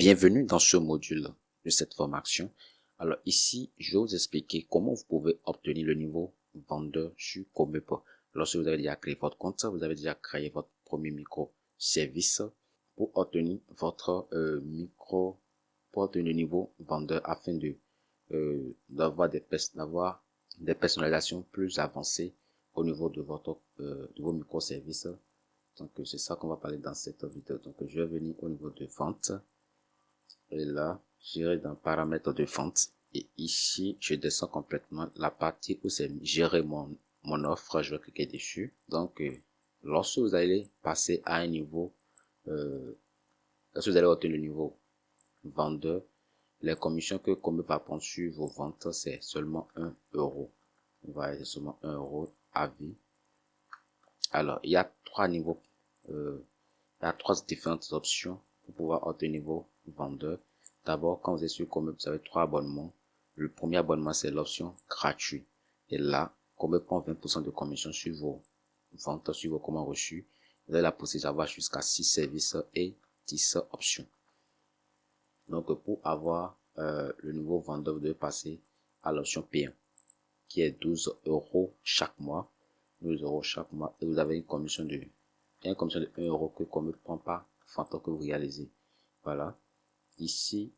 Bienvenue dans ce module de cette formation. Alors ici, je vais vous expliquer comment vous pouvez obtenir le niveau vendeur sur Comeup. Lorsque vous avez déjà créé votre compte, vous avez déjà créé votre premier microservice pour obtenir votre pour obtenir le niveau vendeur afin de d'avoir des personnalisations plus avancées au niveau de vos microservices. Donc c'est ça qu'on va parler dans cette vidéo. Donc je vais venir au niveau de vente. Et là, j'irai dans paramètres de vente. Et ici, je descends complètement la partie où c'est gérer mon offre. Je vais cliquer dessus. Donc, lorsque vous allez passer à un niveau, lorsque vous allez obtenir le niveau vendeur, les commissions que Comeup va prendre sur vos ventes, c'est seulement 1 euro. Voilà, c'est seulement 1 euro à vie. Alors, il y a trois niveaux, il y a trois différentes options pour pouvoir obtenir vos vendeurs. D'abord, quand vous êtes sur Comeup, vous avez trois abonnements. Le premier abonnement, c'est l'option gratuit. Et là, Comeup prend 20% de commission sur vos ventes, sur vos commandes reçues. Vous avez la possibilité d'avoir jusqu'à 6 services et 10 options. Donc, pour avoir le nouveau vendeur, vous devez passer à l'option payant, qui est 12 euros chaque mois. 12 euros chaque mois. Et vous avez une commission de 1 euro que Comeup ne prend pas tant que vous réalisez. Voilà. Ici,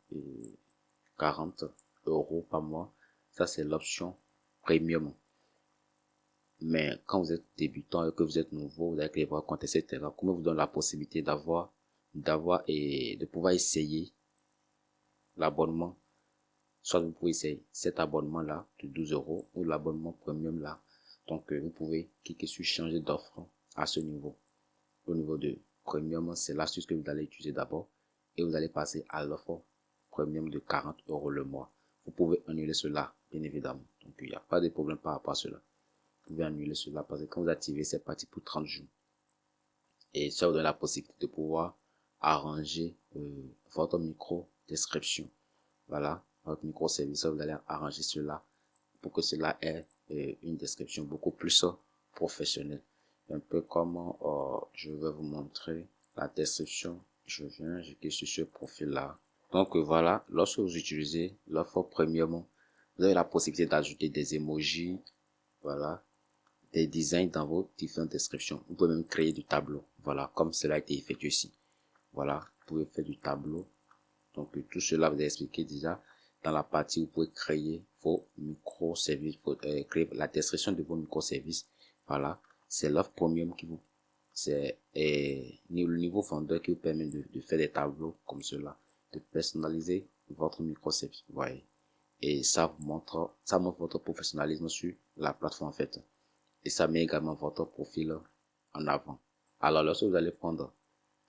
40 euros par mois. Ça, c'est l'option premium. Mais quand vous êtes débutant et que vous êtes nouveau, vous allez créer votre compte, etc. Comment vous donne la possibilité d'avoir et de pouvoir essayer l'abonnement. Soit vous pouvez essayer cet abonnement-là de 12 euros ou l'abonnement premium là. Donc, vous pouvez cliquer sur changer d'offre à ce niveau. Au niveau de premium, c'est l'astuce que vous allez utiliser d'abord et vous allez passer à l'offre premium de 40 euros le mois. Vous pouvez annuler cela, bien évidemment. Donc, il n'y a pas de problème par rapport à cela. Vous pouvez annuler cela parce que quand vous activez, c'est parti pour 30 jours. Et ça vous donne la possibilité de pouvoir arranger votre micro-description. Voilà, votre microservice, vous allez arranger cela pour que cela ait une description beaucoup plus professionnelle. Un peu comme je vais vous montrer la description. Je clique sur ce profil-là. Donc voilà, lorsque vous utilisez l'offre premium, vous avez la possibilité d'ajouter des emojis, voilà, des designs dans vos différentes descriptions. Vous pouvez même créer du tableau, voilà, comme cela a été effectué ici. Voilà, vous pouvez faire du tableau. Donc tout cela vous est expliqué déjà dans la partie où vous pouvez créer vos microservices, créer la description de vos microservices. Voilà, c'est l'offre premium qui vous, c'est le niveau vendeur qui vous permet de faire des tableaux comme cela, de personnaliser votre microservice. Vous voyez, et ça montre votre professionnalisme sur la plateforme en fait, et ça met également votre profil en avant. Alors lorsque vous allez prendre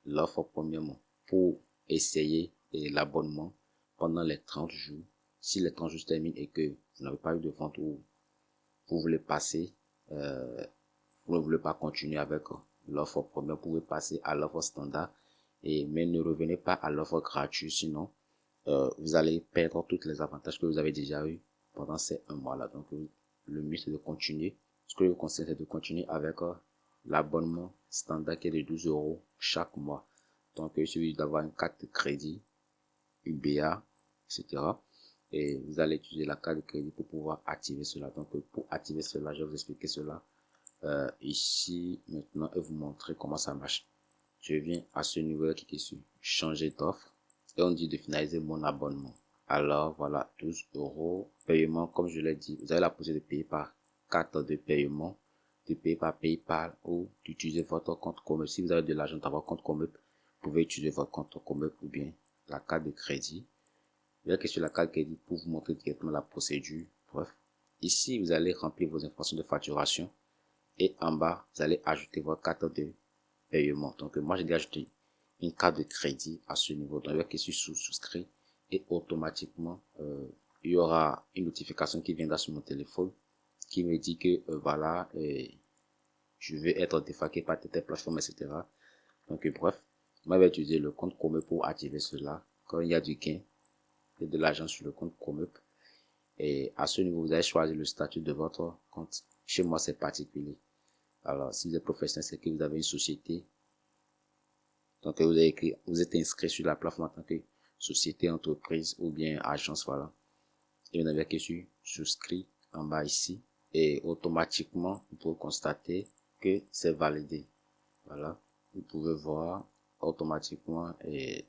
l'offre premium pour essayer l'abonnement pendant les 30 jours, si les 30 jours se terminent et que vous n'avez pas eu de vente ou vous voulez passer, vous ne voulez pas continuer avec l'offre premium, vous pouvez passer à l'offre standard, mais ne revenez pas à l'offre gratuite, sinon vous allez perdre tous les avantages que vous avez déjà eu pendant ces 1 mois là. Donc le mieux c'est de continuer. Ce que je vous conseille, c'est de continuer avec l'abonnement standard qui est de 12 euros chaque mois. Donc il suffit d'avoir une carte de crédit, UBA, etc. Et vous allez utiliser la carte de crédit pour pouvoir activer cela. Donc pour activer cela, je vais vous expliquer cela ici maintenant et vous montrer comment ça marche. Je viens à ce niveau qui est sur changer d'offre et on dit de finaliser mon abonnement. Alors voilà, 12 euros. Paiement, comme je l'ai dit, vous avez la possibilité de payer par carte de paiement, de payer par PayPal ou d'utiliser votre compte Comeup. Si vous avez de l'argent dans votre compte Comeup, vous pouvez utiliser votre compte Comeup ou bien la carte de crédit. Je vais cliquer sur la carte de crédit pour vous montrer directement la procédure. Bref, ici vous allez remplir vos informations de facturation et en bas vous allez ajouter votre carte de paiement. Donc moi j'ai déjà ajouté une carte de crédit à ce niveau. Donc je vais cliquer sur souscrit et automatiquement il y aura une notification qui viendra sur mon téléphone qui me dit que voilà, je vais être défalqué par telle plateforme, etc. Donc bref, moi je vais utiliser le compte Comeup pour activer cela. Quand il y a du gain et de l'argent sur le compte Comeup, et à ce niveau vous allez choisir le statut de votre compte. Chez moi c'est particulier. Alors si vous êtes professionnel, c'est que vous avez une société. Donc vous êtes inscrit sur la plateforme en tant que société, entreprise ou bien agence, voilà. Et vous n'avez que sur souscrit en bas ici. Et automatiquement, vous pouvez constater que c'est validé. Voilà. Vous pouvez voir automatiquement et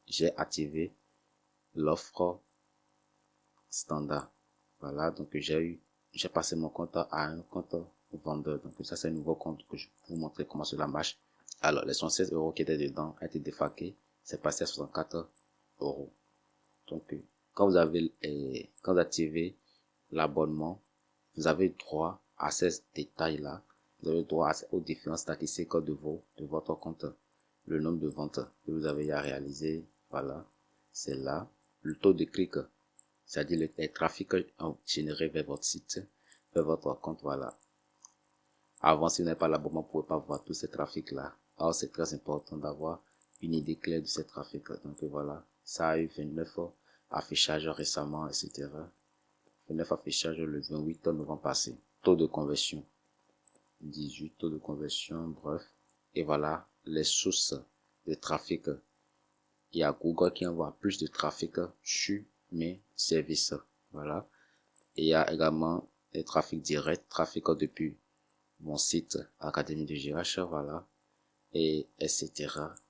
j'ai activé l'offre standard. Voilà. Donc, j'ai passé mon compte à un compte vendeur. Donc, ça, c'est un nouveau compte que je vais vous montrer comment cela marche. Alors, les 76 euros qui étaient dedans ont été défaqués. C'est passé à 64 euros. Donc, quand vous activez l'abonnement, vous avez droit à ces détails-là. Vous avez droit aux différentes statistiques de votre compte. Le nombre de ventes que vous avez à réaliser, voilà, c'est là. Le taux de clic, c'est-à-dire les trafics générés vers votre site, vers votre compte, voilà. Avant, si vous n'avez pas l'abonnement, vous ne pouvez pas voir tous ces trafics-là. Alors, c'est très important d'avoir une idée claire de ces trafics-là. Donc, voilà, ça a eu 29 affichages récemment, etc. 29 affichages le 28 novembre passé. Taux de conversion, 18, taux de conversion, bref. Et voilà, les sources de trafic. Il y a Google qui envoie plus de trafic sur mes services. Voilà. Et il y a également les trafics directs, trafic depuis mon site Académie de GH, voilà, et etc.,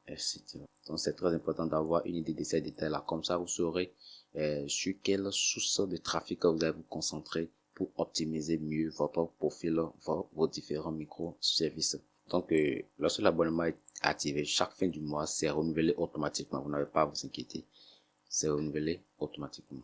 etc. Donc c'est très important d'avoir une idée de ces détails-là, comme ça vous saurez sur quelle source de trafic vous allez vous concentrer pour optimiser mieux votre profil, vos différents microservices. Donc lorsque l'abonnement est activé, chaque fin du mois, c'est renouvelé automatiquement, vous n'avez pas à vous inquiéter, c'est renouvelé automatiquement.